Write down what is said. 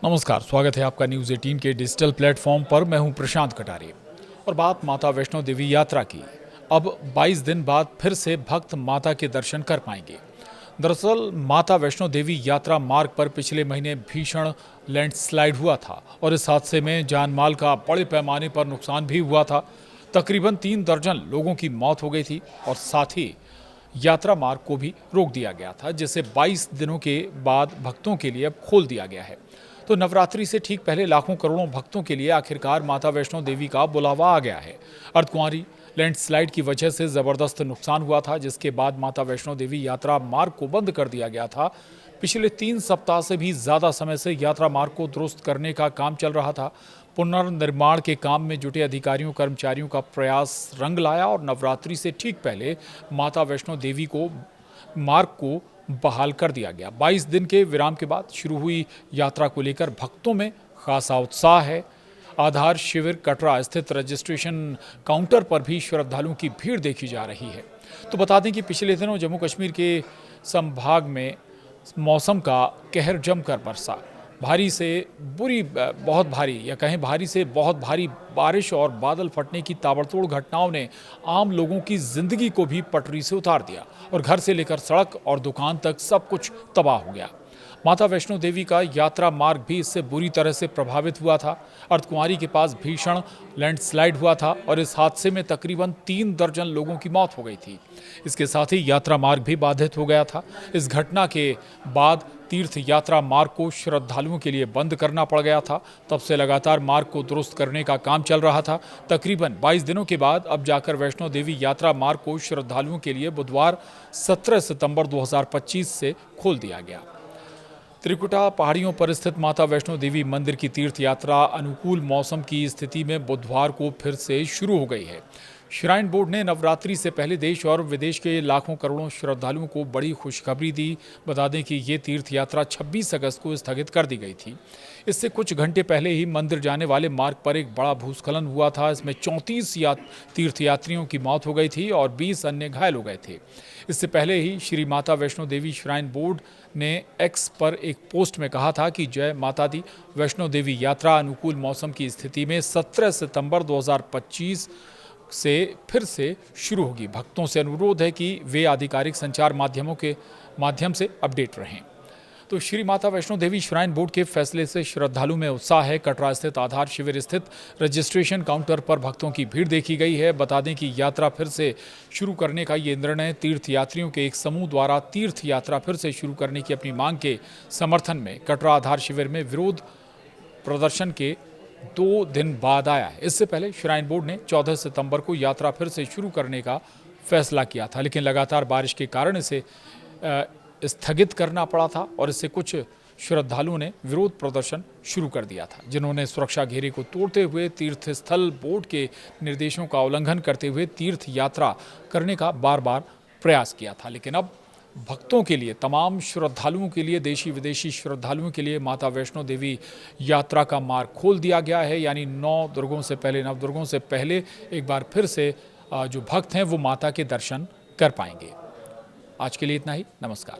नमस्कार, स्वागत है आपका न्यूज़ 18 के डिजिटल प्लेटफॉर्म पर। मैं हूं प्रशांत कटारे और बात माता वैष्णो देवी यात्रा की। अब 22 दिन बाद फिर से भक्त माता के दर्शन कर पाएंगे। दरअसल माता वैष्णो देवी यात्रा मार्ग पर पिछले महीने भीषण लैंडस्लाइड हुआ था और इस हादसे में जान माल का बड़े पैमाने पर नुकसान भी हुआ था। तकरीबन 3 दर्जन लोगों की मौत हो गई थी और साथ ही यात्रा मार्ग को भी रोक दिया गया था, जिसे 22 दिनों के बाद भक्तों के लिए अब खोल दिया गया है। तो नवरात्रि से ठीक पहले लाखों करोड़ों भक्तों के लिए आखिरकार माता वैष्णो देवी का बुलावा आ गया है। अर्धकुंवारी लैंडस्लाइड की वजह से जबरदस्त नुकसान हुआ था, जिसके बाद माता वैष्णो देवी यात्रा मार्ग को बंद कर दिया गया था। पिछले 3 सप्ताह से भी ज्यादा समय से यात्रा मार्ग को दुरुस्त करने का काम चल रहा था। पुनर्निर्माण के काम में जुटे अधिकारियों कर्मचारियों का प्रयास रंग लाया और नवरात्रि से ठीक पहले माता वैष्णो देवी को मार्ग को बहाल कर दिया गया। 22 दिन के विराम के बाद शुरू हुई यात्रा को लेकर भक्तों में खासा उत्साह है। आधार शिविर कटरा स्थित रजिस्ट्रेशन काउंटर पर भी श्रद्धालुओं की भीड़ देखी जा रही है। तो बता दें कि पिछले दिनों जम्मू कश्मीर के संभाग में मौसम का कहर जमकर बरसा। भारी से बहुत भारी या कहें भारी से बहुत भारी बारिश और बादल फटने की ताबड़तोड़ घटनाओं ने आम लोगों की जिंदगी को भी पटरी से उतार दिया और घर से लेकर सड़क और दुकान तक सब कुछ तबाह हो गया। माता वैष्णो देवी का यात्रा मार्ग भी इससे बुरी तरह से प्रभावित हुआ था। अर्धकुंवारी के पास भीषण लैंडस्लाइड हुआ था और इस हादसे में तकरीबन 3 दर्जन लोगों की मौत हो गई थी। इसके साथ ही यात्रा मार्ग भी बाधित हो गया था। इस घटना के बाद तीर्थ यात्रा मार्ग को श्रद्धालुओं के लिए बंद करना पड़ गया था। तब से लगातार मार्ग को दुरुस्त करने का काम चल रहा था। तकरीबन 22 दिनों के बाद अब जाकर वैष्णो देवी यात्रा मार्ग को श्रद्धालुओं के लिए बुधवार 17 सितंबर 2025 से खोल दिया गया। त्रिकुटा पहाड़ियों पर स्थित माता वैष्णो देवी मंदिर की तीर्थ यात्रा अनुकूल मौसम की स्थिति में बुधवार को फिर से शुरू हो गई है। श्राइन बोर्ड ने नवरात्रि से पहले देश और विदेश के लाखों करोड़ों श्रद्धालुओं को बड़ी खुशखबरी दी। बता दें कि ये तीर्थ यात्रा 26 अगस्त को स्थगित कर दी गई थी। इससे कुछ घंटे पहले ही मंदिर जाने वाले मार्ग पर एक बड़ा भूस्खलन हुआ था। इसमें 34 तीर्थयात्रियों की मौत हो गई थी और 20 अन्य घायल हो गए थे। इससे पहले ही श्री माता वैष्णो देवी श्राइन बोर्ड ने एक्स पर एक पोस्ट में कहा था कि जय माता दी, वैष्णो देवी यात्रा अनुकूल मौसम की स्थिति में 17 सितंबर 2025 से फिर से शुरू होगी। भक्तों से अनुरोध है कि वे आधिकारिक संचार माध्यमों के माध्यम से अपडेट रहें। तो श्री माता वैष्णो देवी श्राइन बोर्ड के फैसले से श्रद्धालु में उत्साह है। कटरा स्थित आधार शिविर स्थित रजिस्ट्रेशन काउंटर पर भक्तों की भीड़ देखी गई है। बता दें कि यात्रा फिर से शुरू करने का ये निर्णय तीर्थ यात्रियों के एक समूह द्वारा तीर्थ यात्रा फिर से शुरू करने की अपनी मांग के समर्थन में कटरा आधार शिविर में विरोध प्रदर्शन के 2 दिन बाद आया है। इससे पहले श्राइन बोर्ड ने 14 सितंबर को यात्रा फिर से शुरू करने का फैसला किया था, लेकिन लगातार बारिश के कारण इसे स्थगित करना पड़ा था और इससे कुछ श्रद्धालुओं ने विरोध प्रदर्शन शुरू कर दिया था, जिन्होंने सुरक्षा घेरे को तोड़ते हुए तीर्थ स्थल बोर्ड के निर्देशों का उल्लंघन करते हुए तीर्थ यात्रा करने का बार बार प्रयास किया था। लेकिन अब भक्तों के लिए, तमाम श्रद्धालुओं के लिए, देशी विदेशी श्रद्धालुओं के लिए माता वैष्णो देवी यात्रा का मार्ग खोल दिया गया है। यानी नवदुर्गों से पहले एक बार फिर से जो भक्त हैं वो माता के दर्शन कर पाएंगे। आज के लिए इतना ही। नमस्कार।